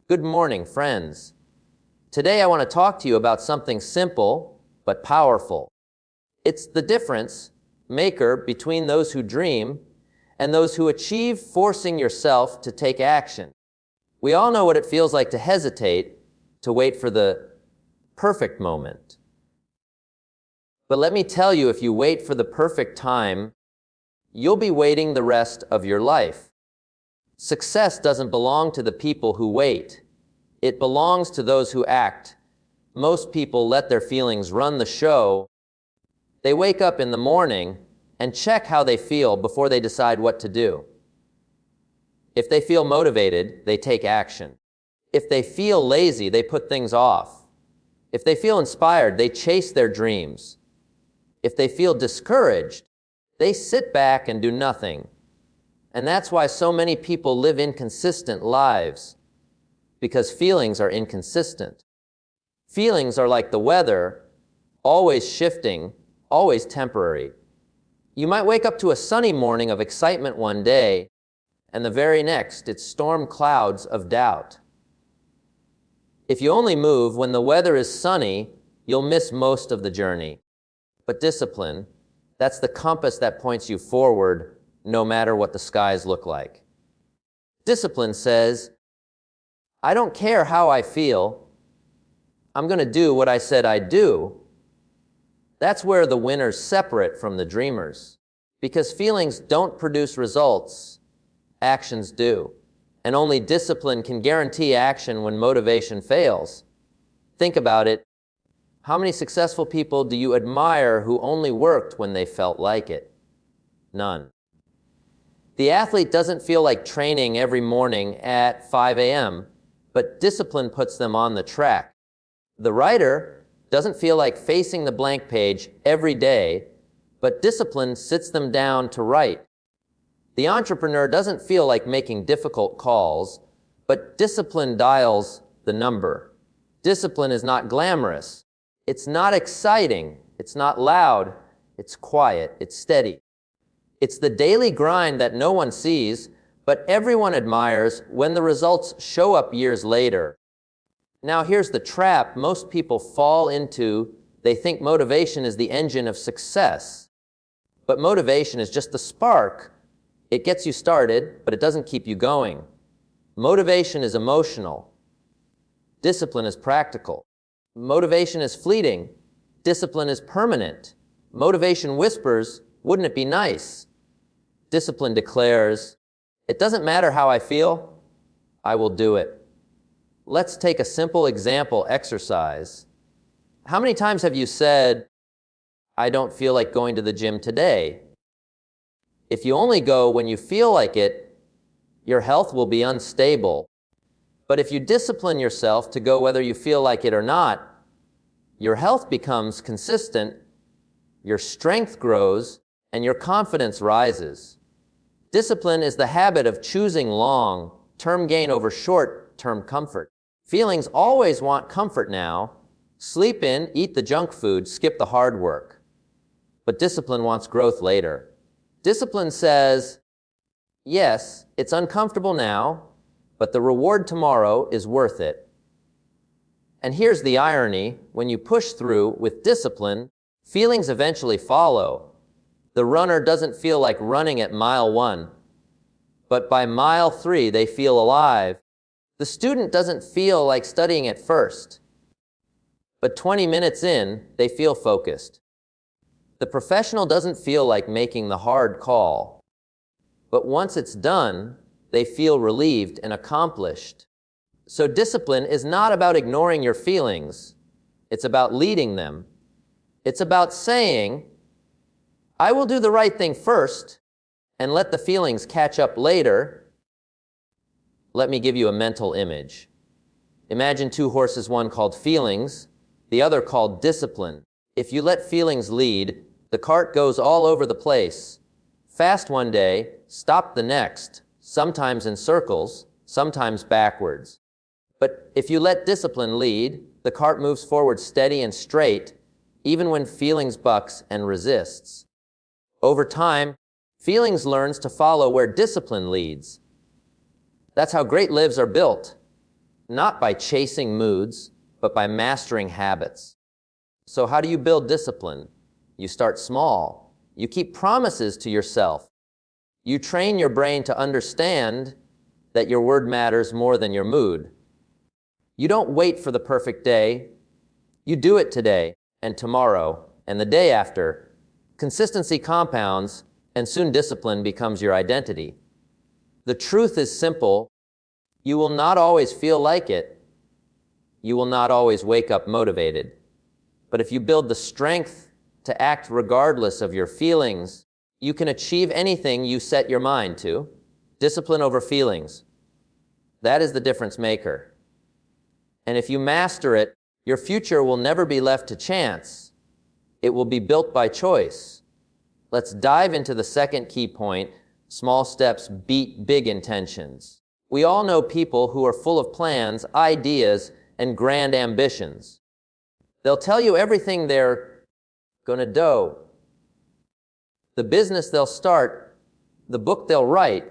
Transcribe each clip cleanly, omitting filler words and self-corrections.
Good morning, friends. Today I want to talk to you about something simple but powerful. It's the difference maker between those who dream and those who achieve forcing yourself to take action. We all know what it feels like to hesitate, to wait for the perfect moment. But let me tell you, if you wait for the perfect time, you'll be waiting the rest of your life. Success doesn't belong to the people who wait. It belongs to those who act. Most people let their feelings run the show. They wake up in the morning and check how they feel before they decide what to do. If they feel motivated, they take action. If they feel lazy, they put things off. If they feel inspired, they chase their dreams. If they feel discouraged, they sit back and do nothing. And that's why so many people live inconsistent lives, because feelings are inconsistent. Feelings are like the weather, always shifting, always temporary. You might wake up to a sunny morning of excitement one day, and the very next it's storm clouds of doubt. If you only move when the weather is sunny, you'll miss most of the journey. But discipline, that's the compass that points you forward, no matter what the skies look like. Discipline says, I don't care how I feel. I'm going to do what I said I'd do. That's where the winners separate from the dreamers. Because feelings don't produce results, actions do. And only discipline can guarantee action when motivation fails. Think about it. How many successful people do you admire who only worked when they felt like it? None. The athlete doesn't feel like training every morning at 5 a.m., but discipline puts them on the track. The writer doesn't feel like facing the blank page every day, but discipline sits them down to write. The entrepreneur doesn't feel like making difficult calls, but discipline dials the number. Discipline is not glamorous. It's not exciting. It's not loud. It's quiet. It's steady. It's the daily grind that no one sees, but everyone admires when the results show up years later. Now here's the trap most people fall into. They think motivation is the engine of success. But motivation is just the spark. It gets you started, but it doesn't keep you going. Motivation is emotional. Discipline is practical. Motivation is fleeting. Discipline is permanent. Motivation whispers, wouldn't it be nice? Discipline declares, it doesn't matter how I feel, I will do it. Let's take a simple example exercise. How many times have you said, I don't feel like going to the gym today? If you only go when you feel like it, your health will be unstable. But if you discipline yourself to go whether you feel like it or not, your health becomes consistent, your strength grows, and your confidence rises. Discipline is the habit of choosing long-term gain over short-term comfort. Feelings always want comfort now. Sleep in, eat the junk food, skip the hard work. But discipline wants growth later. Discipline says, yes, it's uncomfortable now, but the reward tomorrow is worth it. And here's the irony. When you push through with discipline, feelings eventually follow. The runner doesn't feel like running at mile 1, but by mile 3 they feel alive. The student doesn't feel like studying at first, but 20 minutes in, they feel focused. The professional doesn't feel like making the hard call, but once it's done, they feel relieved and accomplished. So discipline is not about ignoring your feelings. It's about leading them. It's about saying, I will do the right thing first and let the feelings catch up later. Let me give you a mental image. Imagine two horses, one called feelings, the other called discipline. If you let feelings lead, the cart goes all over the place. Fast one day, stop the next, sometimes in circles, sometimes backwards. But if you let discipline lead, the cart moves forward steady and straight, even when feelings bucks and resists. Over time, feelings learns to follow where discipline leads. That's how great lives are built. not by chasing moods, but by mastering habits. So how do you build discipline? You start small. You keep promises to yourself. You train your brain to understand that your word matters more than your mood. You don't wait for the perfect day. You do it today and tomorrow and the day after. Consistency compounds, and soon discipline becomes your identity. The truth is simple. You will not always feel like it. You will not always wake up motivated. But if you build the strength to act regardless of your feelings, you can achieve anything you set your mind to. Discipline over feelings. That is the difference maker. And if you master it, your future will never be left to chance. It will be built by choice. Let's dive into the second key point. Small steps beat big intentions. We all know people who are full of plans, ideas, and grand ambitions. They'll tell you everything they're going to do, the business they'll start, the book they'll write,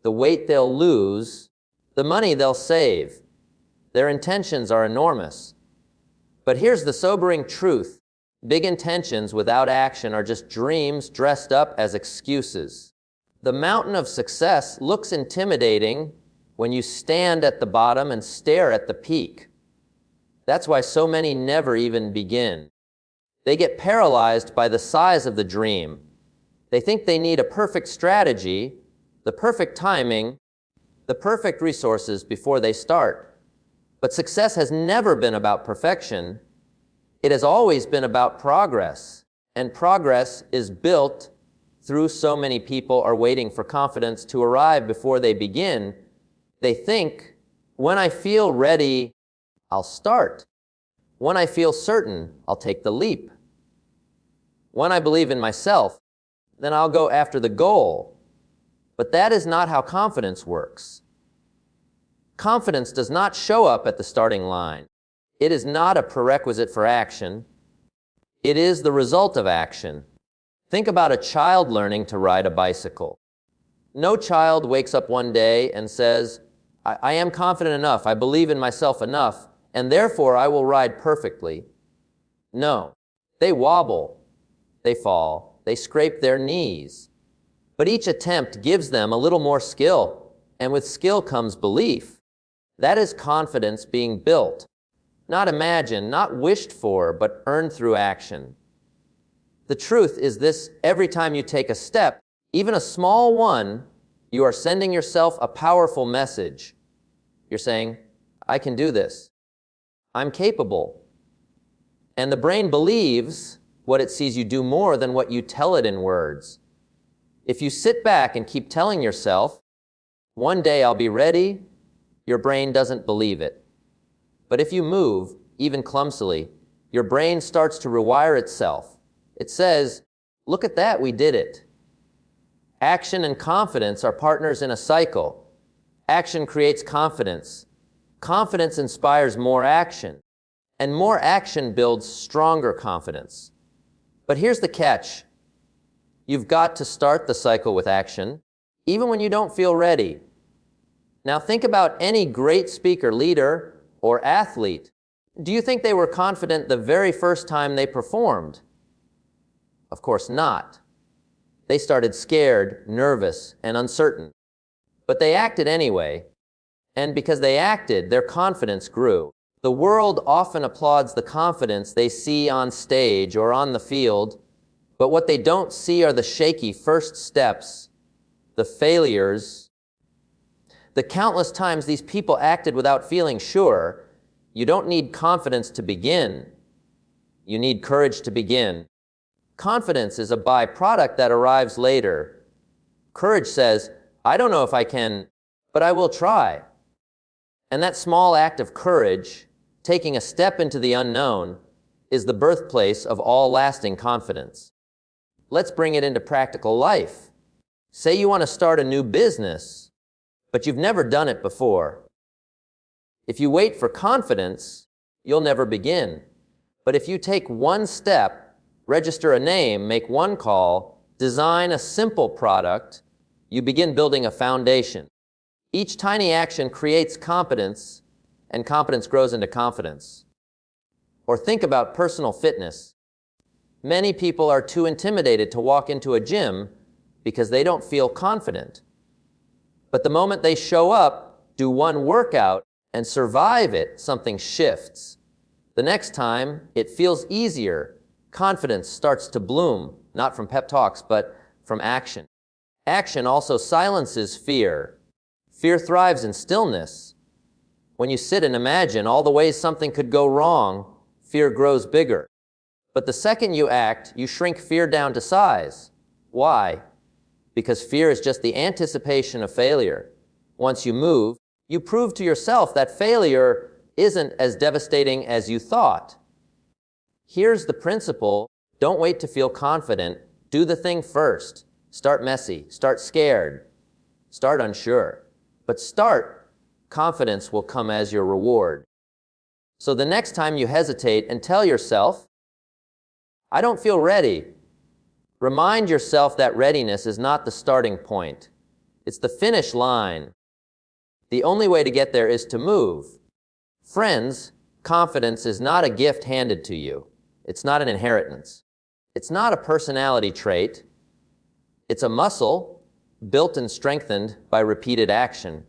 the weight they'll lose, the money they'll save. Their intentions are enormous. But here's the sobering truth. Big intentions without action are just dreams dressed up as excuses. The mountain of success looks intimidating when you stand at the bottom and stare at the peak. That's why so many never even begin. They get paralyzed by the size of the dream. They think they need a perfect strategy, the perfect timing, the perfect resources before they start. But success has never been about perfection. It has always been about progress. And progress is built through so many people are waiting for confidence to arrive before they begin. They think, when I feel ready, I'll start. When I feel certain, I'll take the leap. When I believe in myself, then I'll go after the goal. But that is not how confidence works. Confidence does not show up at the starting line. It is not a prerequisite for action. It is the result of action. Think about a child learning to ride a bicycle. No child wakes up one day and says, I am confident enough, I believe in myself enough, and therefore I will ride perfectly. No, they wobble, they fall, they scrape their knees. But each attempt gives them a little more skill, and with skill comes belief. That is confidence being built. Not imagined, not wished for, but earned through action. The truth is this: every time you take a step, even a small one, you are sending yourself a powerful message. You're saying, I can do this. I'm capable. And the brain believes what it sees you do more than what you tell it in words. If you sit back and keep telling yourself, one day I'll be ready, your brain doesn't believe it. But if you move, even clumsily, your brain starts to rewire itself. It says, look at that, we did it. Action and confidence are partners in a cycle. Action creates confidence. Confidence inspires more action. And more action builds stronger confidence. But here's the catch. You've got to start the cycle with action, even when you don't feel ready. Now think about any great speaker, leader, or athlete. Do you think they were confident the very first time they performed? Of course not. They started scared, nervous, and uncertain. But they acted anyway, and because they acted, their confidence grew. The world often applauds the confidence they see on stage or on the field, but what they don't see are the shaky first steps, the failures, the countless times these people acted without feeling sure. You don't need confidence to begin. You need courage to begin. Confidence is a byproduct that arrives later. Courage says, I don't know if I can, but I will try. And that small act of courage, taking a step into the unknown, is the birthplace of all lasting confidence. Let's bring it into practical life. Say you want to start a new business, but you've never done it before. If you wait for confidence, you'll never begin. But if you take one step, register a name, make one call, design a simple product, you begin building a foundation. Each tiny action creates competence, and competence grows into confidence. Or think about personal fitness. Many people are too intimidated to walk into a gym because they don't feel confident. But the moment they show up, do one workout, and survive it, something shifts. The next time, it feels easier. Confidence starts to bloom, not from pep talks, but from action. Action also silences fear. Fear thrives in stillness. When you sit and imagine all the ways something could go wrong, fear grows bigger. But the second you act, you shrink fear down to size. Why? Because fear is just the anticipation of failure. Once you move, you prove to yourself that failure isn't as devastating as you thought. Here's the principle: don't wait to feel confident. Do the thing first. Start messy. Start scared. Start unsure. But start. Confidence will come as your reward. So the next time you hesitate and tell yourself, "I don't feel ready," remind yourself that readiness is not the starting point. It's the finish line. The only way to get there is to move. Friends, confidence is not a gift handed to you. It's not an inheritance. It's not a personality trait. It's a muscle built and strengthened by repeated action.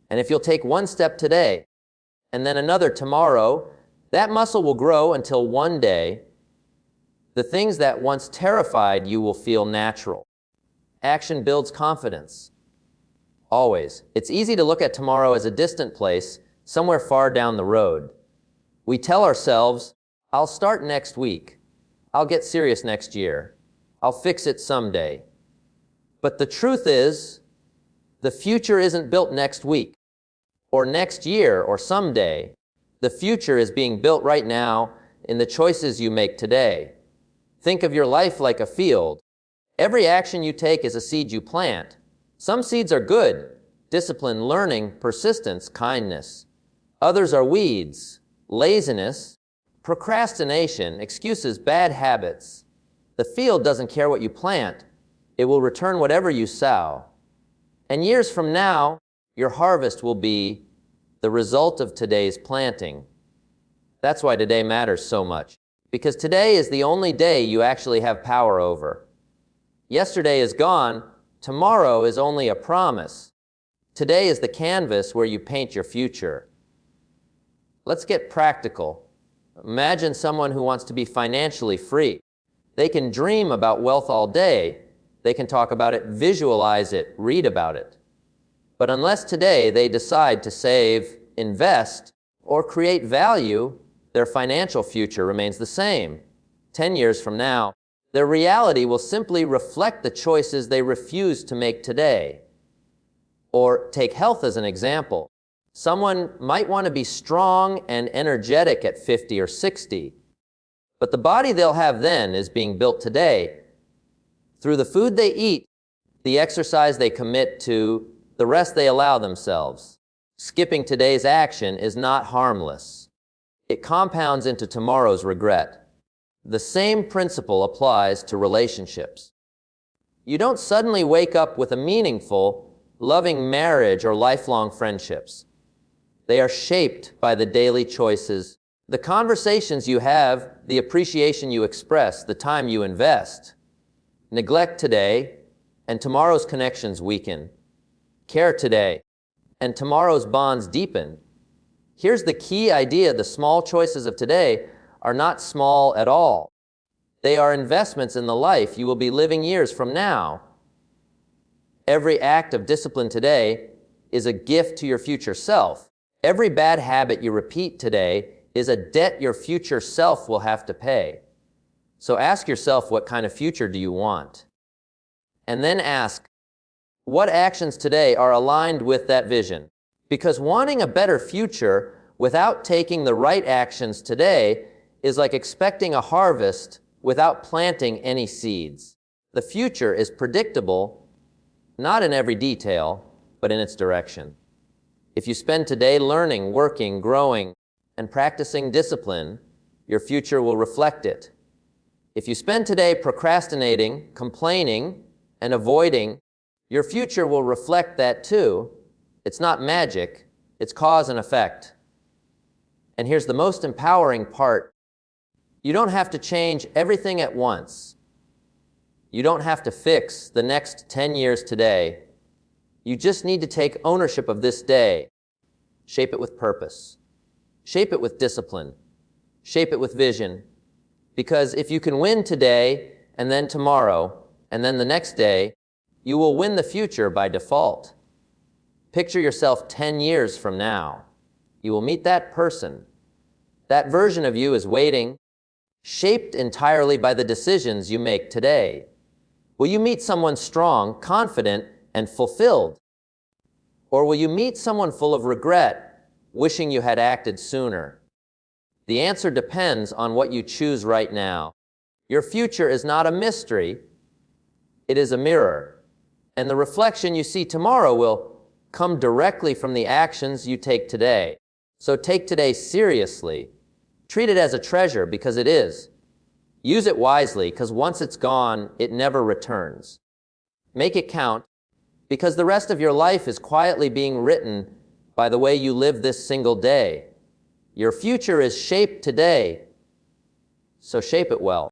And if you'll take one step today and then another tomorrow, that muscle will grow until one day the things that once terrified you will feel natural. Action builds confidence. Always. It's easy to look at tomorrow as a distant place, somewhere far down the road. We tell ourselves, "I'll start next week. I'll get serious next year. I'll fix it someday." But the truth is, the future isn't built next week, or next year, or someday. The future is being built right now in the choices you make today. Think of your life like a field. Every action you take is a seed you plant. Some seeds are good: discipline, learning, persistence, kindness. Others are weeds: laziness, procrastination, excuses, bad habits. The field doesn't care what you plant. It will return whatever you sow. And years from now, your harvest will be the result of today's planting. That's why today matters so much, because today is the only day you actually have power over. Yesterday is gone. Tomorrow is only a promise. Today is the canvas where you paint your future. Let's get practical. Imagine someone who wants to be financially free. They can dream about wealth all day. They can talk about it, visualize it, read about it. But unless today they decide to save, invest, or create value, their financial future remains the same. 10 years from now, their reality will simply reflect the choices they refuse to make today. Or take health as an example. Someone might want to be strong and energetic at 50 or 60, but the body they'll have then is being built today through the food they eat, the exercise they commit to, the rest they allow themselves. Skipping today's action is not harmless. It compounds into tomorrow's regret. The same principle applies to relationships. You don't suddenly wake up with a meaningful, loving marriage or lifelong friendships. They are shaped by the daily choices, the conversations you have, the appreciation you express, the time you invest. Neglect today, and tomorrow's connections weaken. Care today, and tomorrow's bonds deepen. Here's the key idea: the small choices of today are not small at all. They are investments in the life you will be living years from now. Every act of discipline today is a gift to your future self. Every bad habit you repeat today is a debt your future self will have to pay. So ask yourself, what kind of future do you want? And then ask, what actions today are aligned with that vision? Because wanting a better future without taking the right actions today is like expecting a harvest without planting any seeds. The future is predictable, not in every detail, but in its direction. If you spend today learning, working, growing, and practicing discipline, your future will reflect it. If you spend today procrastinating, complaining, and avoiding, your future will reflect that too. It's not magic, it's cause and effect. And here's the most empowering part. You don't have to change everything at once. You don't have to fix the next 10 years today. You just need to take ownership of this day. Shape it with purpose. Shape it with discipline. Shape it with vision. Because if you can win today, and then tomorrow, and then the next day, you will win the future by default. Picture yourself 10 years from now. You will meet that person. That version of you is waiting, shaped entirely by the decisions you make today. Will you meet someone strong, confident, and fulfilled? Or will you meet someone full of regret, wishing you had acted sooner? The answer depends on what you choose right now. Your future is not a mystery. It is a mirror. And the reflection you see tomorrow will come directly from the actions you take today. So take today seriously. Treat it as a treasure, because it is. Use it wisely, because once it's gone, it never returns. Make it count, because the rest of your life is quietly being written by the way you live this single day. Your future is shaped today, so shape it well.